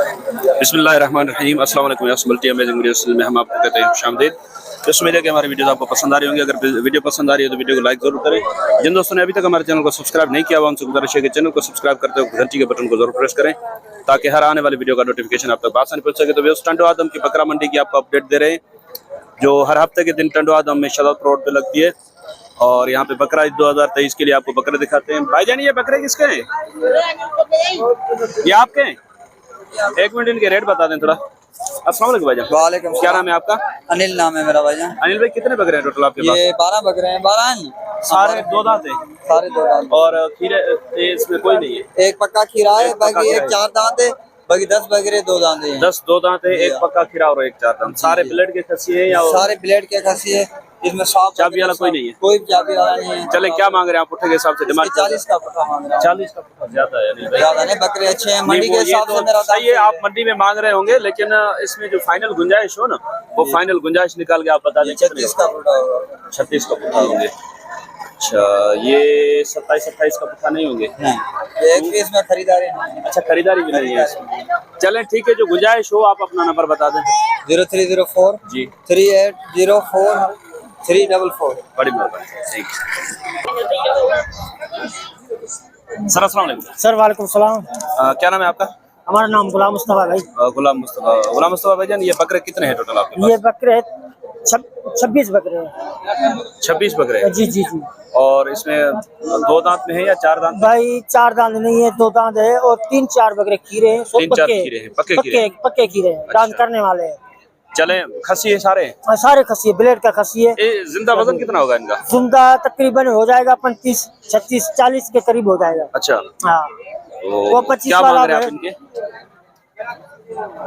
बिस्मिल्लाहिर्रहमानिर्रहीम। अस्सलाम वालेकुम। मल्टी अमेजिंग वीडियोस में हम आपको कहते हैं खुशामदीद। तो उम्मीद है कि हमारी वीडियोस आपको पसंद आ रही होंगी। अगर वीडियो पसंद आ रही है तो वीडियो को लाइक जरूर करें। जिन दोस्तों ने अभी तक हमारे चैनल को सब्सक्राइब नहीं किया हुआ उनसे गुजारिश है कि चैनल को सब्सक्राइब करते हुए घंटी के बटन को जरूर प्रेस करें ताकि हर आने वाली वीडियो का नोटिफिकेशन आप तक आसानी पहुंच सके। तो वे टंडो आदम की बकरा मंडी की आपको अपडेट दे रहे हैं जो हर हफ्ते के दिन टंडो आदम में शदात रोड पे लगती है। और यहाँ पे बकरा 2023 के लिए आपको बकरे दिखाते हैं। भाईजान ये बकरे किसके हैं? ये आपके हैं? एक मिनट इनके रेट बता दें थोड़ा। अस्सलाम वालेकुम भाईजान। वालेकुम। क्या नाम है आपका? अनिल नाम है मेरा भाईजान। अनिल भाई कितने बकरे हैं टोटल आपके पास? ये 12 बकरे हैं। 12 हैं सारे दो दांत हैं? सारे दो दांत। और खीरे इसमें कोई नहीं है? एक पक्का खीरा है, बाकी एक 4 दांत है, बाकी 10 बकरे 2 दांत हैं। 10 दो दांत है, एक पक्का खीरा और एक 4 दांत। सारे ब्लेड के खस्सी है या सारे ब्लेड के खस्सी है। इसमें चाबी वाला कोई नहीं है? कोई चाबी वाला नहीं है। चले क्या मांग रहे हैं आप पुट्ठे के हिसाब से? डिमांड 40 का पुट्ठा मांग रहा है। 40 का पुट्ठा ज्यादा है? ज्यादा नहीं, बकरे अच्छे हैं। मंडी के हिसाब से मेरा सही है, आप मंडी में मांग रहे होंगे लेकिन इसमें जो फाइनल गुंजाइश हो ना वो फाइनल गुंजाइश निकाल के आप बता दें। 36 का पुट्ठा होगा। 36 का पुट्ठा होंगे। अच्छा, ये 27-28 का पुट्ठा नहीं होंगे? नहीं, एक पीस में खरीदारी नहीं। अच्छा, खरीदारी भी नहीं है इसमें। चलें ठीक है, जो गुंजाइश हो आप अपना नंबर बता दें। 0304 जी 3804 344। बड़ी मेहरबानी। ठीक सर, अस्सलाम वालेकुम। सर वालेकुम सलाम। क्या नाम है आपका? हमारा नाम गुलाम मुस्तफा भाई। गुलाम मुस्तफा भाईजान, ये बकरे कितने हैं टोटल आपके पास? ये बकरे 26 बकरे हैं। 26 बकरे हैं? जी जी जी। और इसमें 2 दांत में है या 4 दांत? भाई 4 दांत नहीं है, 2 दांत है और 3-4 बकरे खीरे हैं। 3-4 खीरे हैं, पक्के खीरे हैं। दांत करने वाले हैं। चले, खसी है सारे? सारे खसी है, ब्लेड का खसी है। जिंदा वजन कितना होगा इनका? जिंदा तकरीबन हो जाएगा 35, 36, 40 के करीब हो जाएगा। अच्छा, हाँ, वो 25 क्या मांग वाला रहे हैं है। आप इनके?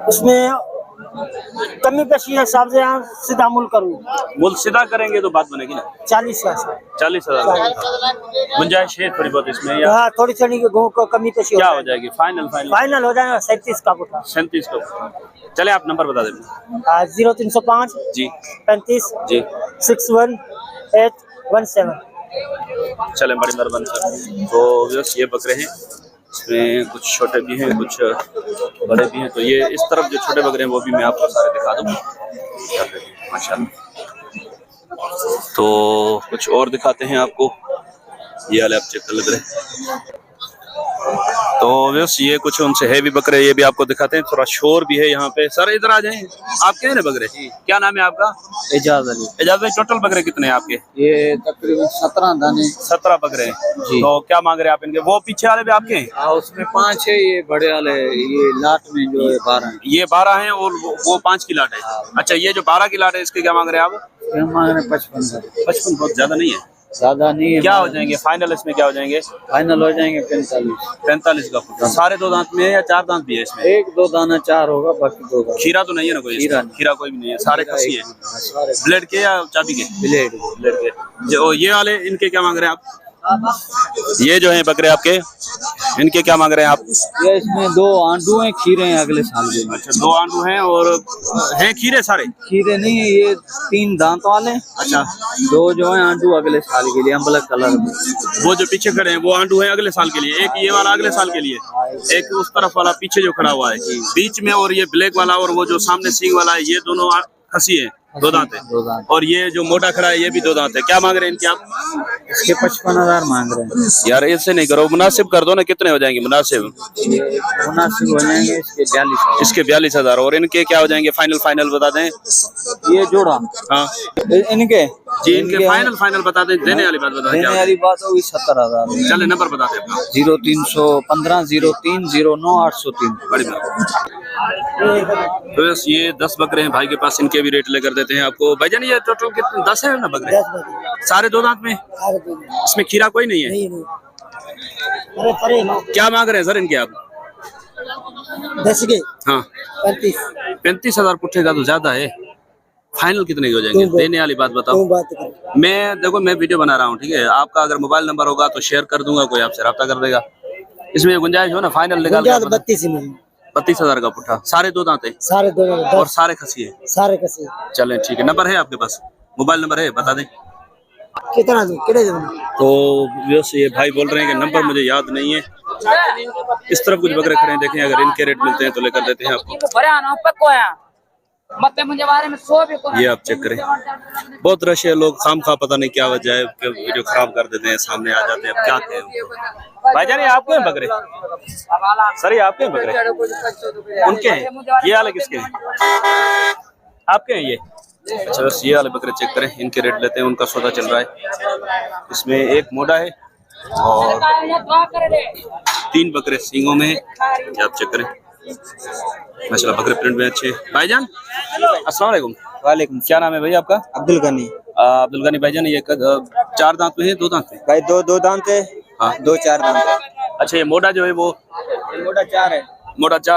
उसमें कमी पेशी हिसाब से यहाँ सीधा मूल करूँ। मूल सीधा करेंगे तो बात बनेगी ना। 40 का 40,000 गुंजाइश है थोड़ी बहुत इसमें या? हाँ, थोड़ी थोड़ी को कमी पेशी क्या हो जाएगी? फाइनल हो जाएगा 37 का पुट्ठा। 37 का। चले, आप नंबर बता दें। 0305 जी 35 जी 61817। चले, बड़ी मेहरबानी सर। तो बस ये बकरे हैं, इसमें कुछ छोटे भी हैं कुछ बड़े भी हैं। तो ये इस तरफ जो छोटे बकरे हैं वो भी मैं आपको सारे दिखा दूँ माशाल्लाह। तो कुछ और दिखाते हैं आपको। ये वाले आप चेक कर लेते हैं। तो बस ये कुछ उनसे है भी बकरे, ये भी आपको दिखाते हैं। थोड़ा शोर भी है यहाँ पे। सर इधर आ जाएं। आपके हैं ना बकरे? क्या नाम है आपका? एजाज अली। एजाज भाई, टोटल बकरे कितने हैं आपके? ये तकरीबन 17 दाने। 17 बकरे हैं। तो क्या मांग रहे हैं आप इनके? वो पीछे वाले भी आपके हैं? हाँ, उसमें 5 है। ये बड़े वाले, ये लाट में जो है 12 है। ये 12 हैं और वो 5 की लाट है। अच्छा, ये जो 12 की लाट है इसके क्या मांग रहे हैं आप? ये मांग रहे हैं 55। 55 बहुत ज्यादा नहीं है? ज्यादा नहीं है। क्या हो जाएंगे फाइनल इसमें? क्या हो जाएंगे? फाइनल हो जाएंगे 45। 45 का फुट। सारे 2 दांत में है या 4 दांत भी है इसमें? 1-2 दाना 4 होगा, बाकी 2 दाना। खीरा तो नहीं है ना कोई? खीरा कोई भी नहीं है, सारे खसी है। ब्लेड के या चाबी के? ब्लेड के। जो ये वाले इनके क्या मांग रहे हैं आप? ये जो है बकरे आपके, इनके क्या मांग रहे हैं आप? ये इसमें 2 आंडू हैं, खीरे हैं अगले साल के। अच्छा, 2 आंडू हैं और हैं खीरे? सारे खीरे नहीं है, ये 3 दांत वाले। अच्छा, 2 जो है आंडू अगले साल के लिए, अम्बलक कलर में। वो जो पीछे खड़े हैं वो आंडू हैं अगले साल के लिए? एक ये वाला अगले साल के लिए, एक उस तरफ वाला पीछे जो खड़ा हुआ है बीच में, और ये ब्लैक वाला और वो जो सामने सींग वाला है, ये दोनों खसी है, 2 दांत है। 2 दांत। और ये जो मोटा खड़ा है ये भी 2 दांत है। क्या मांग रहे हैं इनके आप? इसके 55,000 मांग रहे हैं। यार ऐसे नहीं करो, मुनासिब कर दो ना। कितने हो जाएंगे मुनासिब? मुनासिब हो जाएंगे इसके 42,000। इसके 42,000। और इनके क्या हो जाएंगे? फाइनल बता दें। ये जोड़ा हाँ इनके जी, इनके फाइनल बता दें। देने वाली बात बता दें। देने वाली बात होगी 70,000। चले, नंबर बता दें अपना। 0315 03 09 803। बड़ी तो बस ये 10 बकरे हैं भाई के पास, इनके भी रेट लेकर देते हैं आपको। भाईजान ये टोटल कितने? 10 है ना बकरे? सारे 2 दांत में? इसमें खीरा कोई नहीं है? क्या मांग रहे हैं सर इनके आप? 10 के? हाँ, 35,000 पुट्ठे का तो ज्यादा है। फाइनल कितने के हो जाएंगे? देने वाली बात बताओ। मैं देखो, मैं वीडियो बना रहा हूँ, ठीक है? आपका अगर मोबाइल नंबर होगा तो शेयर कर दूंगा, कोई आपसे रब्ता कर देगा। इसमें गुंजाइश हो ना? फाइनल निकाल 32,000 का पुट्ठा। सारे 2 दांत है? सारे 2 दांत और सारे खसी है? सारे खसी। चलें ठीक है। नंबर है आपके पास? मोबाइल नंबर है, बता दें। कितना दूं कितने दूं तो वैसे ये भाई बोल रहे हैं कि नंबर मुझे याद नहीं है। इस तरफ कुछ बकरे खड़े हैं, देखें अगर इनके रेट मिलते हैं तो लेकर देते हैं आपको। ये आप चेक करें, बहुत रश है, लोग खाम खा पता नहीं क्या वजह है कि वीडियो खराब कर देते हैं, सामने आ जाते हैं। अब क्या कहें भाईजान, ये आपके हैं बकरे? सर ये आपके हैं बकरे? उनके हैं? ये वाले किसके हैं? आपके हैं ये? अच्छा बस ये वाले बकरे चेक करें, इनके रेट लेते हैं, उनका सौदा चल रहा है। इसमें एक मोटा है और 3 बकरे सींगों में है, ये आप चेक करें। माशाल्लाह बकरे प्रिंट में अच्छे। भाईजान अस्सलाम वालेकुम। वालेकुम। क्या नाम है भाई आपका? अब्दुल गनी। अब्दुल गनी भाईजान, ये 4 दांत में है 2 दांत में? भाई दो दांत है। हाँ 2 4 दांत है। अच्छा ये मोटा जो है वो? मोटा 4 है। मोटा 4